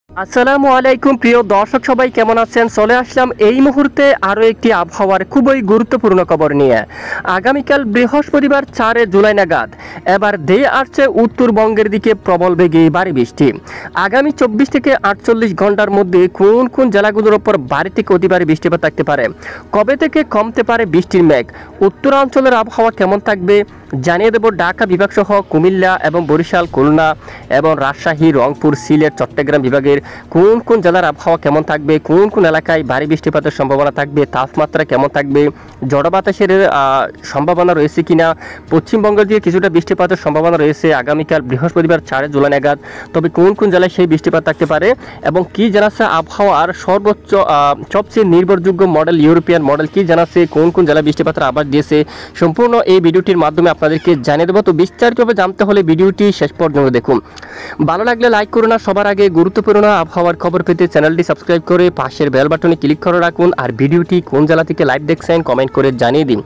আসসালামু আলাইকুম প্রিয় দর্শক, সবাই কেমন আছেন? চলে আসলাম এই মুহূর্তে আরও একটি আবহাওয়ার খুবই গুরুত্বপূর্ণ খবর নিয়ে। আগামীকাল বৃহস্পতিবার 4 জুলাই নাগাদ এবার ধেয়ে আসছে উত্তরবঙ্গের দিকে প্রবল বেগে ভারী বৃষ্টি। আগামী 24 থেকে 48 ঘন্টার মধ্যে কোন কোন জেলাগুলোর ওপর ভারী থেকে অতি ভারী বৃষ্টিপাত থাকতে পারে, কবে থেকে কমতে পারে বৃষ্টির মেঘ, উত্তরাঞ্চলের আবহাওয়া কেমন থাকবে জানিয়ে দেব। ঢাকা বিভাগ সহ কুমিল্লা এবং বরিশাল, খুলনা এবং রাজশাহী, রংপুর, সিলেট, চট্টগ্রাম বিভাগের কোন কোন জেলার আবহাওয়া কেমন থাকবে, কোন কোন এলাকায় ভারী বৃষ্টিপাতের সম্ভাবনা থাকবে, তাপমাত্রা কেমন থাকবে, ঝড় বাতাসের সম্ভাবনা রয়েছে কিনা, পশ্চিমবঙ্গের দিকে কিছুটা বৃষ্টিপাতের সম্ভাবনা রয়েছে আগামীকাল বৃহস্পতিবার 4 জুলাই নাগাদ। তবে কোন কোন জেলায় সেই বৃষ্টিপাত থাকতে পারে এবং কি জানাচ্ছে আবহাওয়ার সর্বোচ্চ সবচেয়ে নির্ভরযোগ্য মডেল, ইউরোপিয়ান মডেল কি জানাচ্ছে, কোন কোন জেলায় বৃষ্টিপাতের আভাস দিয়েছে, সম্পূর্ণ এই ভিডিওটির মাধ্যমে আপনাদেরকে জানিয়ে দেবো। তো বিস্তারিতভাবে জানতে হলে ভিডিওটি শেষ পর্যন্ত দেখুন। ভালো লাগলে লাইক করুন, আর সবার আগে গুরুত্বপূর্ণ আবহাওয়ার খবর পেতে চ্যানেলটি সাবস্ক্রাইব করে পাশের বেল বাটনে ক্লিক করে রাখুন। আর ভিডিওটি কোন জেলা থেকে লাইভ দেখছেন কমেন্ট করে জানিয়ে দিন।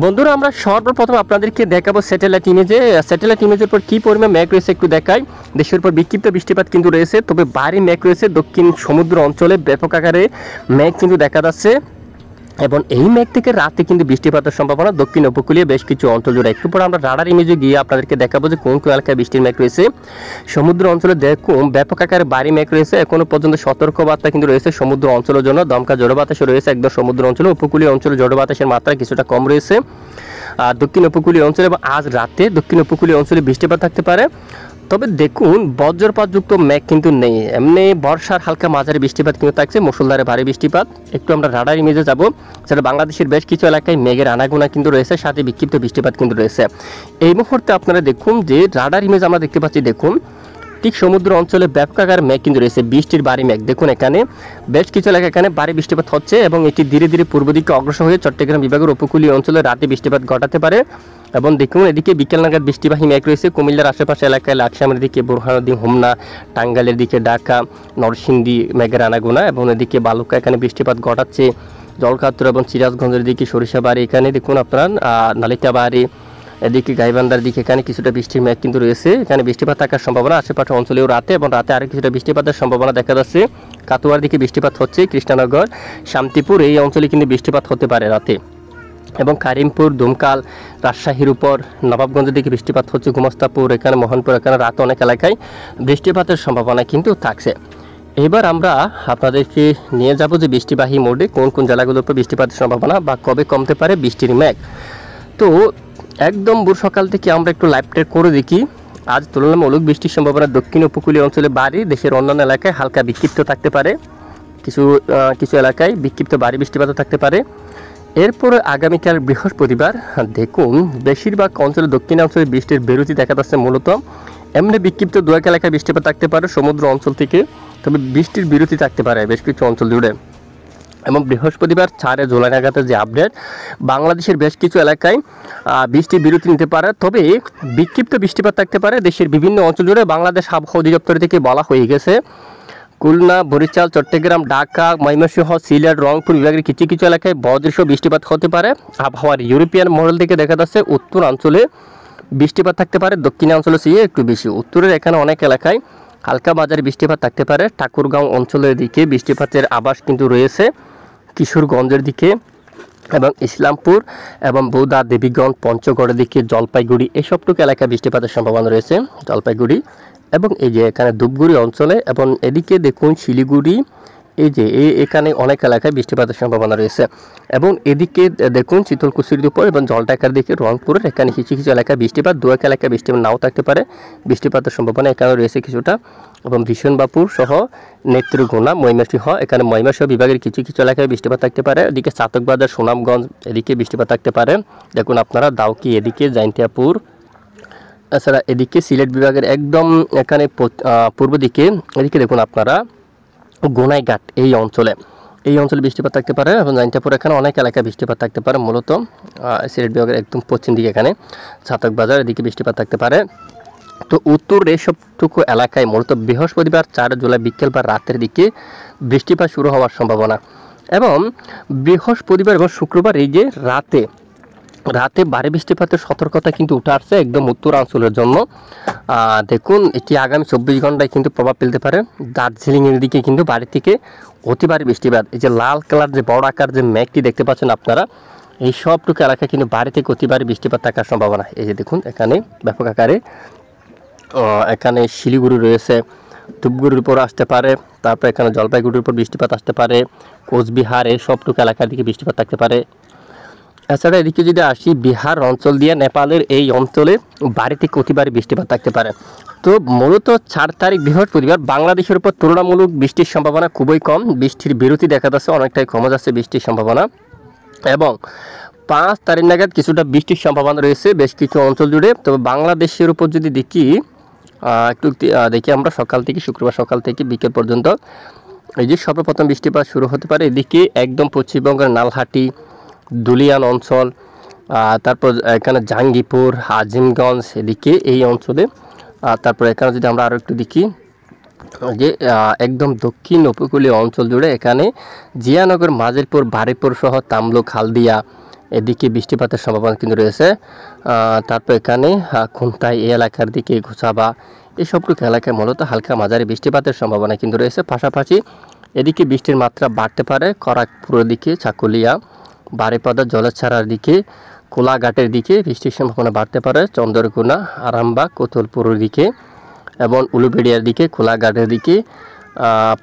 বন্ধুরা, আমরা সর্বপ্রথম আপনাদেরকে দেখাবো স্যাটেলাইট ইমেজে। স্যাটেলাইট ইমেজের পর কী পরিমাণ মেঘ রয়েছে একটু দেখাই। দেশের উপর বিক্ষিপ্ত বৃষ্টিপাত কিন্তু রয়েছে, তবে ভারী মেঘ রয়েছে দক্ষিণ সমুদ্র অঞ্চলে, ব্যাপক আকারে মেঘ কিন্তু দেখা যাচ্ছে এবং এই মেঘ থেকে রাতে কিন্তু বৃষ্টিপাতের সম্ভাবনা দক্ষিণ উপকূলীয় বেশ কিছু অঞ্চল জুড়ে। একটু পর আমরা রাডার ইমেজে গিয়ে আপনাদেরকে দেখাবো যে কোন কোন এলাকায় বৃষ্টির মেঘ রয়েছে। সমুদ্র অঞ্চলে দেখুন ব্যাপক আকারে ভারী মেঘ রয়েছে, এখনো পর্যন্ত সতর্কবার্তা কিন্তু রয়েছে সমুদ্র অঞ্চলের জন্য। দমকা ঝড়ো বাতাস রয়েছে একদম সমুদ্র অঞ্চলে, উপকূলীয় অঞ্চলে ঝড়ো বাতাসের মাত্রা কিছুটা কম রয়েছে দক্ষিণ উপকূলীয় অঞ্চলে, এবং আজ রাতে দক্ষিণ উপকূলীয় অঞ্চলে বৃষ্টিপাত থাকতে পারে। তবে দেখুন বজ্রপাতযুক্ত মেঘ কিন্তু নেই, এমনি বর্ষার হালকা মাঝারি বৃষ্টিপাত কিন্তু থাকছে, মুষলধারে ভারী বৃষ্টিপাত। একটু আমরা রাডার ইমেজে যাব, সেটা বাংলাদেশের বেশ কিছু এলাকায় মেঘের আনাগোনা কিন্তু রয়েছে, সাথে বিক্ষিপ্ত বৃষ্টিপাত কিন্তু রয়েছে। এই মুহূর্তে আপনারা দেখুন যে রাডার ইমেজ আমরা দেখতে পাচ্ছি, দেখুন ঠিক সমুদ্র অঞ্চলে ব্যাপক আকার মেঘ কিন্তু রয়েছে, বৃষ্টির ভারী মেঘ। দেখুন এখানে বেশ কিছু এলাকা এখানে ভারী বৃষ্টিপাত হচ্ছে এবং এটি ধীরে ধীরে পূর্ব দিকে অগ্রসর হয়ে চট্টগ্রাম বিভাগের উপকূলীয় অঞ্চলে রাতে বৃষ্টিপাত ঘটাতে পারে। এবং দেখুন এদিকে বিকেল নাগাদ বৃষ্টিবাহী মেঘ রয়েছে কুমিল্লার আশেপাশে এলাকায়, লাকসামের দিকে বোরহানউদ্দিন, হোমনা, টাঙ্গাইলের দিকে ঢাকা, নরসিংদী মেঘের আনাগোনা, এবং এদিকে বালুকা এখানে বৃষ্টিপাত ঘটাচ্ছে। জলকাত্র এবং সিরাজগঞ্জের দিকে সরিষাবাড়ি, এখানে দেখুন আপনারা নালিতাবাড়ি, এদিকে গাইবান্ধার দিকে এখানে কিছুটা বৃষ্টির মেঘ কিন্তু রয়েছে, এখানে বৃষ্টিপাত থাকার সম্ভাবনা। আশেপাশে অঞ্চলেও রাতে এবং রাতে আরও কিছুটা বৃষ্টিপাতের সম্ভাবনা দেখা যাচ্ছে। কাতুয়ার দিকে বৃষ্টিপাত হচ্ছে, কৃষ্ণনগর, শান্তিপুর এই অঞ্চলে কিন্তু বৃষ্টিপাত হতে পারে রাতে, এবং কারিমপুর, দুমকাল, রাজশাহীর উপর নবাবগঞ্জের দিকে বৃষ্টিপাত হচ্ছে, গুমস্তাপুর, এখানে মোহনপুর, এখানে রাতে অনেক এলাকায় বৃষ্টিপাতের সম্ভাবনা কিন্তু থাকছে। এবার আমরা আপনাদেরকে নিয়ে যাব যে বৃষ্টিবাহী মোডে কোন কোন জেলাগুলোর উপর বৃষ্টিপাতের সম্ভাবনা বা কবে কমতে পারে বৃষ্টির মেঘ। তো একদম ভোর সকাল থেকে আমরা একটু লাইভ ট্রেক করে দেখি। আজ তুলনামূলক বৃষ্টির সম্ভাবনা দক্ষিণ উপকূলীয় অঞ্চলে ভারী, দেশের অন্যান্য এলাকায় হালকা বিক্ষিপ্ত থাকতে পারে, কিছু এলাকায় বিক্ষিপ্ত ভারী বৃষ্টিপাত থাকতে পারে। এরপর আগামীকাল বৃহস্পতিবার দেখুন বেশিরভাগ অঞ্চলে দক্ষিণাঞ্চলে বৃষ্টির বিরতি দেখা যাচ্ছে, মূলত এমনি বিক্ষিপ্ত দু এক এলাকায় বৃষ্টিপাত থাকতে পারে সমুদ্র অঞ্চল থেকে, তবে বৃষ্টির বিরতি থাকতে পারে বেশ কিছু অঞ্চল জুড়ে। এবং বৃহস্পতিবার 4 জুলাই নাগাদের যে আপডেট, বাংলাদেশের বেশ কিছু এলাকায় বৃষ্টির বিরতি নিতে পারে, তবে বিক্ষিপ্ত বৃষ্টিপাত থাকতে পারে দেশের বিভিন্ন অঞ্চল জুড়ে। বাংলাদেশ আবহাওয়া অধিদপ্তর থেকে বলা হয়ে গেছে খুলনা, বরিশাল, চট্টগ্রাম, ঢাকা, ময়মনসিংহ, সিলেট, রংপুর বিভাগের কিছু কিছু এলাকায় বজ্রসহ বৃষ্টিপাত হতে পারে। আবহাওয়ার ইউরোপিয়ান মডেল থেকে দেখা যাচ্ছে উত্তরাঞ্চলে বৃষ্টিপাত থাকতে পারে, দক্ষিণাঞ্চলে চেয়ে একটু বেশি। উত্তরের এখানে অনেক এলাকায় হালকা মাঝারি বৃষ্টিপাত থাকতে পারে। ঠাকুরগাঁও অঞ্চলের দিকে বৃষ্টিপাতের আভাস কিন্তু রয়েছে, কিশোরগঞ্জের দিকে এবং ইসলামপুর এবং বৌদ্ধা, দেবীগঞ্জ, পঞ্চগড়ের দিকে, জলপাইগুড়ি এসবটুকু এলাকায় বৃষ্টিপাতের সম্ভাবনা রয়েছে, জলপাইগুড়ি এবং এই যে এখানে ধূপগুড়ি অঞ্চলে, এবং এদিকে দেখুন শিলিগুড়ি, এই যে এখানে অনেক এলাকায় বৃষ্টিপাতের সম্ভাবনা রয়েছে। এবং এদিকে দেখুন শীতলকুচির উপর এবং জলঢাকার দিকে রংপুরের এখানে কিছু কিছু এলাকায় বৃষ্টিপাত, দু এক এলাকায় বৃষ্টিপাত নাও থাকতে পারে, বৃষ্টিপাতের সম্ভাবনা এখানে রয়েছে কিছুটা। এবং ভীষণবাপুর সহ নেত্রকোনা, ময়মনসিংহ, এখানে ময়মনসিংহ বিভাগের কিছু কিছু এলাকায় বৃষ্টিপাত থাকতে পারে। এদিকে চাতকবাজার, সুনামগঞ্জ এদিকে বৃষ্টিপাত থাকতে পারে। দেখুন আপনারা দাউকি এদিকে, জাইন্তিয়াপুর, এছাড়া এদিকে সিলেট বিভাগের একদম এখানে পূর্ব দিকে এদিকে দেখুন আপনারা গোনাইঘাট এই অঞ্চলে বৃষ্টিপাত থাকতে পারে, এবং জাইন্তিয়াপুর এখানে অনেক এলাকায় বৃষ্টিপাত থাকতে পারে, মূলত সিলেট বিভাগের একদম পশ্চিম দিকে এখানে চাতকবাজার এদিকে বৃষ্টিপাত থাকতে পারে। তো উত্তর এসবটুকু এলাকায় মূলত বৃহস্পতিবার 4 জুলাই বিকেল বা রাতের দিকে বৃষ্টিপাত শুরু হওয়ার সম্ভাবনা। এবং বৃহস্পতিবার এবং শুক্রবার এই যে রাতে রাতে ভারী বৃষ্টিপাতের সতর্কতা কিন্তু উঠে আসছে একদম উত্তরাঞ্চলের জন্য। দেখুন এটি আগামী 24 ঘন্টায় কিন্তু প্রভাব ফেলতে পারে। দার্জিলিংয়ের দিকে কিন্তু ভারী থেকে অতি ভারী বৃষ্টিপাত, এই যে লাল কালার যে বড় আকার যে মেঘটি দেখতে পাচ্ছেন আপনারা, এই সবটুকু এলাকায় কিন্তু ভারী থেকে অতি ভারী বৃষ্টিপাত থাকার সম্ভাবনা। এই যে দেখুন এখানে ব্যাপক আকারে এখানে শিলিগুড়ি রয়েছে, ধূপগুড়ির উপর আসতে পারে, তারপর এখানে জলপাইগুড়ির উপর বৃষ্টিপাত আসতে পারে, কোচবিহার এই সবটুকু এলাকার দিকে বৃষ্টিপাত থাকতে পারে। এছাড়া এদিকে যদি আসি বিহার অঞ্চল দিয়ে নেপালের এই অঞ্চলে ভারী থেকে অতি ভারী বৃষ্টিপাত থাকতে পারে। তো মূলত 4 তারিখ বৃহস্পতিবার বাংলাদেশের উপর তুলনামূলক বৃষ্টির সম্ভাবনা খুবই কম, বৃষ্টির বিরতি দেখা যাচ্ছে, অনেকটাই কমে যাচ্ছে বৃষ্টির সম্ভাবনা। এবং 5 তারিখ নাগাদ কিছুটা বৃষ্টির সম্ভাবনা রয়েছে বেশ কিছু অঞ্চল জুড়ে। তবে বাংলাদেশের উপর যদি দেখি একটু দেখি আমরা সকাল থেকে, শুক্রবার সকাল থেকে বিকেল পর্যন্ত এই যে সর্বপ্রথম বৃষ্টিপাত শুরু হতে পারে এদিকে একদম পশ্চিমবঙ্গের নালহাটি, দুলিয়ান অঞ্চল, তারপর এখানে জাঙ্গিপুর, আজিমগঞ্জ এদিকে এই অঞ্চলে। তারপর এখানে যদি আমরা আরও একটু দেখি যে একদম দক্ষিণ উপকূলীয় অঞ্চল জুড়ে এখানে জিয়ানগর, মাজিলপুর, বারুইপুর সহ তামলুক, হালদিয়া এদিকে বৃষ্টিপাতের সম্ভাবনা কিন্তু রয়েছে। তারপর এখানে খুন্তাই এই এলাকার দিকে, ঘোষাবা এই সবটুকু এলাকায় মূলত হালকা মাঝারি বৃষ্টিপাতের সম্ভাবনা কিন্তু রয়েছে। পাশাপাশি এদিকে বৃষ্টির মাত্রা বাড়তে পারে খড়গপুরের দিকে, চাকুলিয়া, বারিপাদা, জলেছাড়ার দিকে, কোলাঘাটের দিকে বৃষ্টির সম্ভাবনা বাড়তে পারে, চন্দ্রকোনা, আরামবাগ, কোতলপুরের দিকে এবং উলুবেড়িয়ার দিকে, কোলাঘাটের দিকে,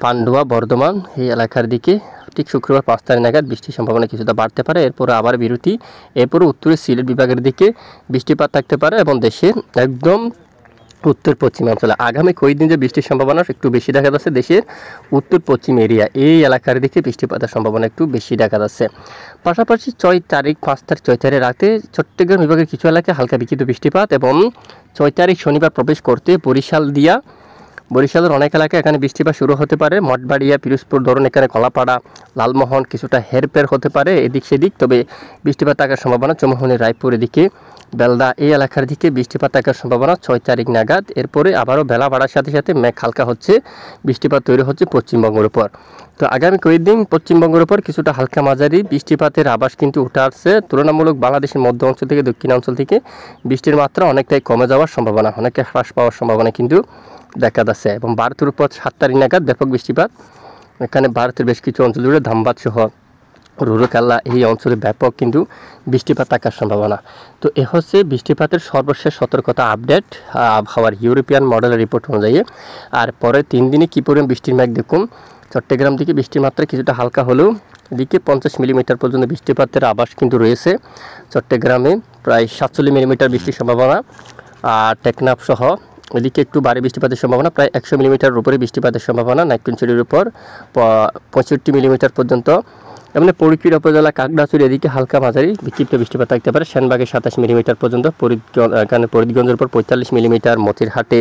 পান্ডুয়া, বর্ধমান এই এলাকার দিকে ঠিক শুক্রবার 5 তারিখ নাগাদ বৃষ্টির সম্ভাবনা কিছুটা বাড়তে পারে। এরপরে আবার বিরতি, এরপরে উত্তরে সিলেট বিভাগের দিকে বৃষ্টিপাত থাকতে পারে এবং দেশের একদম উত্তর পশ্চিমাঞ্চলে আগামী কয়েকদিন যে বৃষ্টির সম্ভাবনা একটু বেশি দেখা যাচ্ছে দেশের উত্তর পশ্চিম এরিয়া এই এলাকার দিকে বৃষ্টিপাতের সম্ভাবনা একটু বেশি দেখা যাচ্ছে। পাশাপাশি 6 তারিখ, 5 তারিখ, 6 তারিখ রাতে চট্টগ্রাম বিভাগের কিছু এলাকায় হালকা বিক্ষিপ্ত বৃষ্টিপাত এবং 6 তারিখ শনিবার প্রবেশ করতে বরিশালের অনেক এলাকায় এখানে বৃষ্টিপাত শুরু হতে পারে। মঠবাড়িয়া, পিরোজপুর, ধরুন এখানে কলাপাড়া, লালমোহন কিছুটা হেরফের হতে পারে এদিক সেদিক, তবে বৃষ্টিপাত থাকার সম্ভাবনা। চৌমুহনী, রায়পুর এদিকে, বেলদা এই এলাকার দিকে বৃষ্টিপাত থাকার সম্ভাবনা 6 তারিখ নাগাদ। এরপরে আবারও বেলা বাড়ার সাথে সাথে মেঘ হালকা হচ্ছে, বৃষ্টিপাত তৈরি হচ্ছে পশ্চিমবঙ্গের উপর। তো আগামী কয়েকদিন পশ্চিমবঙ্গের উপর কিছুটা হালকা মাঝারি বৃষ্টিপাতের আভাস কিন্তু উঠে আসছে। তুলনামূলক বাংলাদেশের মধ্য অঞ্চল থেকে দক্ষিণ অঞ্চল থেকে বৃষ্টির মাত্রা অনেকটাই কমে যাওয়ার সম্ভাবনা, অনেকটাই হ্রাস পাওয়ার সম্ভাবনা কিন্তু দেখা যাচ্ছে। এবং ভারতের উপর 7 তারিখ নাগাদ ব্যাপক বৃষ্টিপাত, এখানে ভারতের বেশ কিছু অঞ্চল জুড়ে ধানবাদ সহ রুরুকেল্লা এই অঞ্চলে ব্যাপক কিন্তু বৃষ্টিপাত থাকার সম্ভাবনা। তো এ হচ্ছে বৃষ্টিপাতের সর্বশেষ সতর্কতা আপডেট আবহাওয়ার ইউরোপিয়ান মডেলের রিপোর্ট অনুযায়ী। আর পরে 3 দিনে কী পরিমাণ বৃষ্টির মেঘ দেখুন। চট্টগ্রাম দিকে বৃষ্টির মাত্রা কিছুটা হালকা হলেও এদিকে 50 মিলিমিটার পর্যন্ত বৃষ্টিপাতের আভাস কিন্তু রয়েছে। চট্টগ্রামে প্রায় 47 মিলিমিটার বৃষ্টির সম্ভাবনা, আর টেকনাফ সহ এদিকে একটু ভারী বৃষ্টিপাতের সম্ভাবনা, প্রায় 100 মিলিমিটার উপরে বৃষ্টিপাতের সম্ভাবনা। নাইকুঞ্চির উপর 65 মিলিমিটার পর্যন্ত, এমনি পরিক্রিয়া উপজেলা কাকড়াছড়ি এদিকে হালকা মাঝারি বিক্ষিপ্ত বৃষ্টিপাত থাকতে পারে। সেনবাগে 27 মিলিমিটার পর্যন্ত, এখানে ফরিদগঞ্জের উপর 45 মিলিমিটার, মতিরহাটে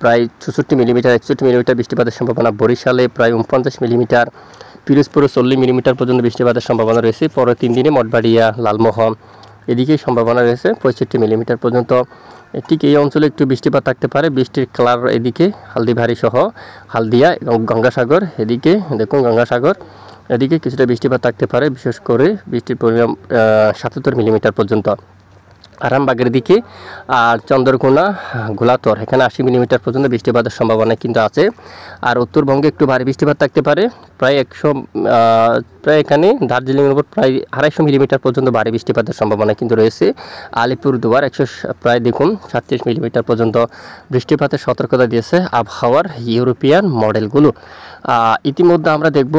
প্রায় 64 মিলিমিটার, 61 মিলিমিটার বৃষ্টিপাতের সম্ভাবনা। বরিশালে প্রায় 49 মিলিমিটার, পিরোজপুরে 40 মিলিমিটার পর্যন্ত বৃষ্টিপাতের সম্ভাবনা রয়েছে। পরের 3 দিনে মঠবাড়িয়া, লালমোহন এদিকে সম্ভাবনা রয়েছে 65 মিলিমিটার পর্যন্ত। ঠিক এই অঞ্চলে একটু বৃষ্টিপাত থাকতে পারে। বৃষ্টির কালার এদিকে হালদিবাড়ি সহ হালদিয়া এবং গঙ্গাসাগর এদিকে দেখুন, গঙ্গাসাগর এদিকে কিছুটা বৃষ্টিপাত থাকতে পারে, বিশেষ করে বৃষ্টির পরিমাণ 77 মিলিমিটার পর্যন্ত। আরামবাগের দিকে আর চন্দ্রকোনা, গোলাতর এখানে 80 মিলিমিটার পর্যন্ত বৃষ্টিপাতের সম্ভাবনা কিন্তু আছে। আর উত্তরবঙ্গে একটু ভারী বৃষ্টিপাত থাকতে পারে, প্রায় এখানে দার্জিলিংয়ের উপর প্রায় 250 মিলিমিটার পর্যন্ত ভারী বৃষ্টিপাতের সম্ভাবনা কিন্তু রয়েছে। আলিপুরদুয়ার প্রায় দেখুন 37 মিলিমিটার পর্যন্ত বৃষ্টিপাতের সতর্কতা দিয়েছে আবহাওয়ার ইউরোপিয়ান মডেলগুলো। ইতিমধ্যে আমরা দেখব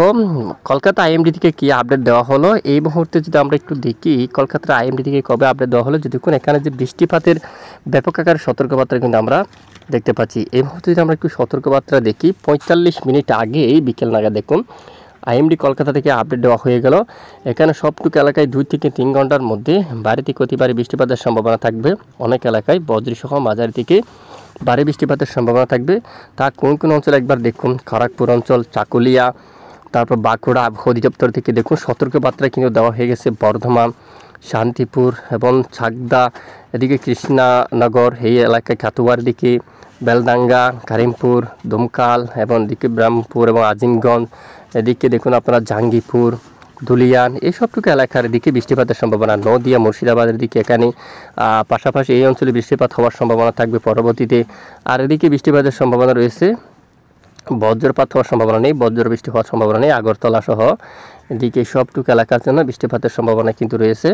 কলকাতা আইএমডি থেকে কী আপডেট দেওয়া হলো এই মুহূর্তে। যদি আমরা একটু দেখি কলকাতার আইএমডি থেকে কবে আপডেট দেওয়া হলো, যদি এখানে যে বৃষ্টিপাতের ব্যাপক আকারের সতর্কবার্তা কিন্তু আমরা দেখতে পাচ্ছি। এই মুহূর্তে যদি আমরা একটু সতর্কবার্তা দেখি 45 মিনিট আগে বিকেল নাগাদ দেখুন আইএমডি কলকাতা থেকে আপডেট দেওয়া হয়ে গেল। এখানে সবটুকু এলাকায় 2 থেকে 3 ঘন্টার মধ্যে ভারী থেকে অতি ভারী বৃষ্টিপাতের সম্ভাবনা থাকবে। অনেক এলাকায় বজ্রসহ মাঝারি থেকে ভারী বৃষ্টিপাতের সম্ভাবনা থাকবে। তা কোন কোন অঞ্চলে একবার দেখুন, খড়গপুর অঞ্চল, চাকুলিয়া, তারপর বাঁকুড়া আবহাওয়া অধিদপ্তর থেকে দেখুন সতর্কবার্তা কিন্তু দেওয়া হয়ে গেছে। বর্ধমান, শান্তিপুর এবং ছাগদা এদিকে কৃষ্ণনগর এই এলাকায়, কাতুয়ার দিকে বেলডাঙ্গা, কারিমপুর, দমকাল এবং এদিকে ব্রাহ্মপুর এবং আজিমগঞ্জ এদিকে দেখুন আপনারা জাঙ্গিপুর ধুলিয়ান এইসবটুকু এলাকার দিকে বৃষ্টিপাতের সম্ভাবনা, নদিয়া মুর্শিদাবাদের দিকে এখানে পাশাপাশি এই অঞ্চলে বৃষ্টিপাত হওয়ার সম্ভাবনা থাকবে পরবর্তীতে। আর এদিকে বৃষ্টিপাতের সম্ভাবনা রয়েছে, বজ্রপাত হওয়ার সম্ভাবনা নেই, বজ্র বৃষ্টি হওয়ার সম্ভাবনা নেই। আগরতলা সহ এদিকে সবটুকু এলাকার জন্য বৃষ্টিপাতের সম্ভাবনা কিন্তু রয়েছে।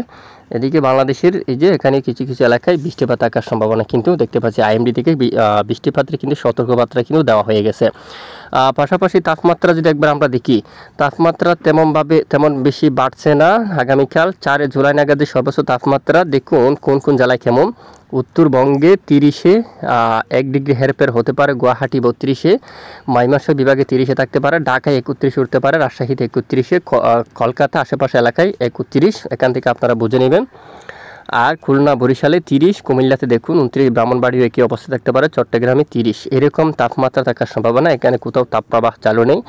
এদিকে বাংলাদেশের এই যে এখানে কিছু কিছু এলাকায় বৃষ্টিপাত থাকার সম্ভাবনা কিন্তু দেখতে পাচ্ছি। আইএমডি থেকে বৃষ্টিপাতের কিন্তু সতর্কবার্তা কিন্তু দেওয়া হয়ে গেছে। পাশাপাশি তাপমাত্রা যদি একবার আমরা দেখি, তাপমাত্রা তেমন বেশি বাড়ছে না। আগামীকাল 4 জুলাই নাগাদ সর্বোচ্চ তাপমাত্রা দেখুন কোন কোন জেলায় কেমন। উত্তরবঙ্গে 30-এ 1 ডিগ্রি হেরফের হতে পারে, গুয়াহাটি 32-এ, ময়মনসিংহ বিভাগে 30-এ থাকতে পারে, ঢাকায় 31-এ উঠতে পারে, রাজশাহীতে 31-এ, কলকাতা আশেপাশে এলাকায় 31, এখান থেকে আপনারা বুঝে নেবেন। আর খুলনা বরিশালে 30, কুমিল্লাতে দেখুন 29, ব্রাহ্মণবাড়িও একই অবস্থা থাকতে পারে, চট্টগ্রামে 30। এরকম তাপমাত্রা থাকার সম্ভাবনা। এখানে কোথাও তাপপ্রবাহ চালু নেই,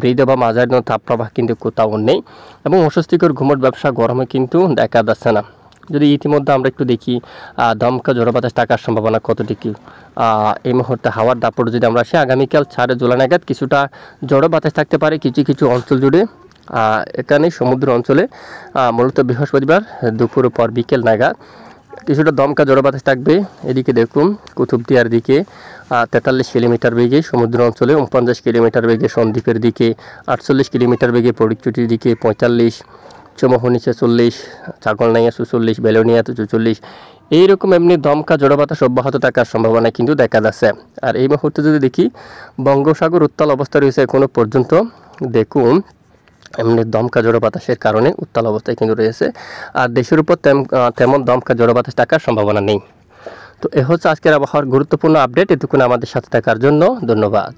মৃদু বা মাঝারি তাপপ্রবাহ কিন্তু কোথাও নেই। এবং অস্বস্তিকর ঘুমট ব্যবসা গরমে কিন্তু দেখা যাচ্ছে না। যদি ইতিমধ্যে আমরা একটু দেখি দমকা ঝড়ো বাতাস থাকার সম্ভাবনা কতটুকু এই মুহূর্তে হাওয়ার দাপট যদি আমরা আসি, আগামীকাল 4 জুলাই নাগাদ কিছুটা ঝড়ো বাতাস থাকতে পারে কিছু কিছু অঞ্চল জুড়ে। এখানে সমুদ্র অঞ্চলে মূলত বৃহস্পতিবার দুপুর পর বিকেল নাগাদ কিছুটা দমকা ঝড়ো বাতাস থাকবে। এদিকে দেখুন কুতুবদিয়ার দিকে 43 কিলোমিটার বেগে, সমুদ্র অঞ্চলে 49 কিলোমিটার বেগে, সন্দ্বীপের দিকে 48 কিলোমিটার বেগে, পরিচুটির দিকে 45, চৌমোহনী 46, ছাগলনাইয়া 44, বেলোনিয়া 44। এইরকম এমনি দমকা ঝড়ো বাতাস অব্যাহত থাকার সম্ভাবনা কিন্তু দেখা যাচ্ছে। আর এই মুহূর্তে যদি দেখি, বঙ্গোপসাগর উত্তাল অবস্থা রয়েছে এখনও পর্যন্ত। দেখুন এমনি দমকা ঝড়ো বাতাসের কারণে উত্তাল অবস্থায় কিন্তু রয়েছে। আর দেশের উপর তেমন দমকা ঝড়ো বাতাস থাকার সম্ভাবনা নেই। তো এ হচ্ছে আজকের আবহাওয়ার গুরুত্বপূর্ণ আপডেট। এতক্ষণ আমাদের সাথে থাকার জন্য ধন্যবাদ।